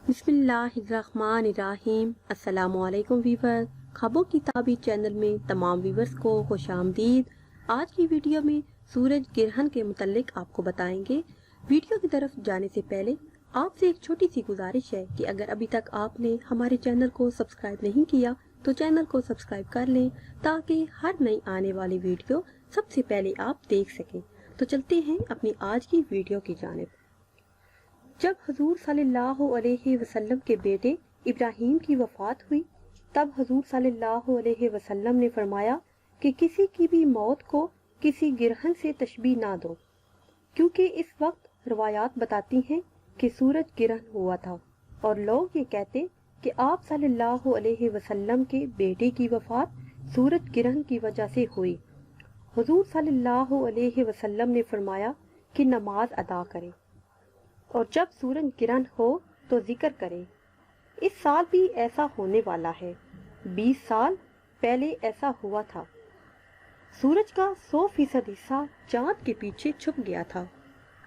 बिस्मिल्लाहिर्रहमानिर्रहीम। अस्सलामुअलैकुम वीवर। ख्वाबों की ताबीर चैनल में तमाम वीवर्स को खुश आमदीद। आज की वीडियो में सूरज ग्रहण के मुतल्लिक आपको बताएंगे। वीडियो की तरफ जाने से पहले आपसे एक छोटी सी गुजारिश है कि अगर अभी तक आपने हमारे चैनल को सब्सक्राइब नहीं किया तो चैनल को सब्सक्राइब कर लें ताकि हर नई आने वाली वीडियो सबसे पहले आप देख सकें। तो चलते हैं अपनी आज की वीडियो की जानिब। जब हुजूर सल्लल्लाहु अलैहि वसल्लम के बेटे इब्राहीम की वफात हुई तब हुजूर सल्लल्लाहु अलैहि वसल्लम ने फरमाया कि किसी की भी मौत को किसी गिरहन से तशबीह ना दो, क्योंकि इस वक्त रवायात बताती हैं कि सूरज गिरहन हुआ था और लोग ये कहते कि आप सल्लल्लाहु अलैहि वसल्लम के बेटे की वफात सूरज गिरहन की वजह से हुई। हुजूर सल्लल्लाहु अलैहि वसल्लम ने फरमाया कि नमाज अदा करें और जब सूरज ग्रहण हो तो जिक्र करें। इस साल भी ऐसा होने वाला है। 20 साल पहले ऐसा हुआ था। सूरज का 100% हिस्सा चांद के पीछे छुप गया था।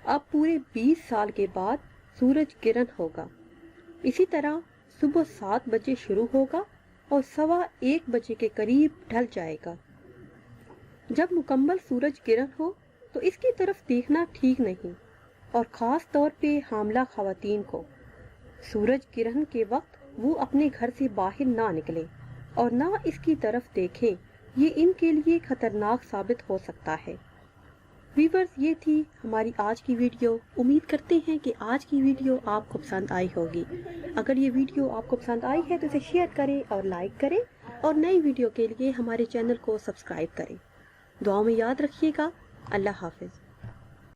अब पूरे 20 साल के बाद सूरज ग्रहण होगा। इसी तरह सुबह 7 बजे शुरू होगा और 1:15 बजे के करीब ढल जाएगा। जब मुकम्मल सूरज ग्रहण हो तो इसकी तरफ देखना ठीक नहीं, और ख़ास तौर पे हामला ख़वातीन को। सूरज ग्रहण के वक्त वो अपने घर से बाहर ना निकले और ना इसकी तरफ देखें, ये इनके लिए ख़तरनाक साबित हो सकता है। व्यूअर्स, ये थी हमारी आज की वीडियो। उम्मीद करते हैं कि आज की वीडियो आपको पसंद आई होगी। अगर ये वीडियो आपको पसंद आई है तो इसे शेयर करें और लाइक करें, और नई वीडियो के लिए हमारे चैनल को सब्सक्राइब करें। दुआ में याद रखिएगा। अल्लाह हाफिज़।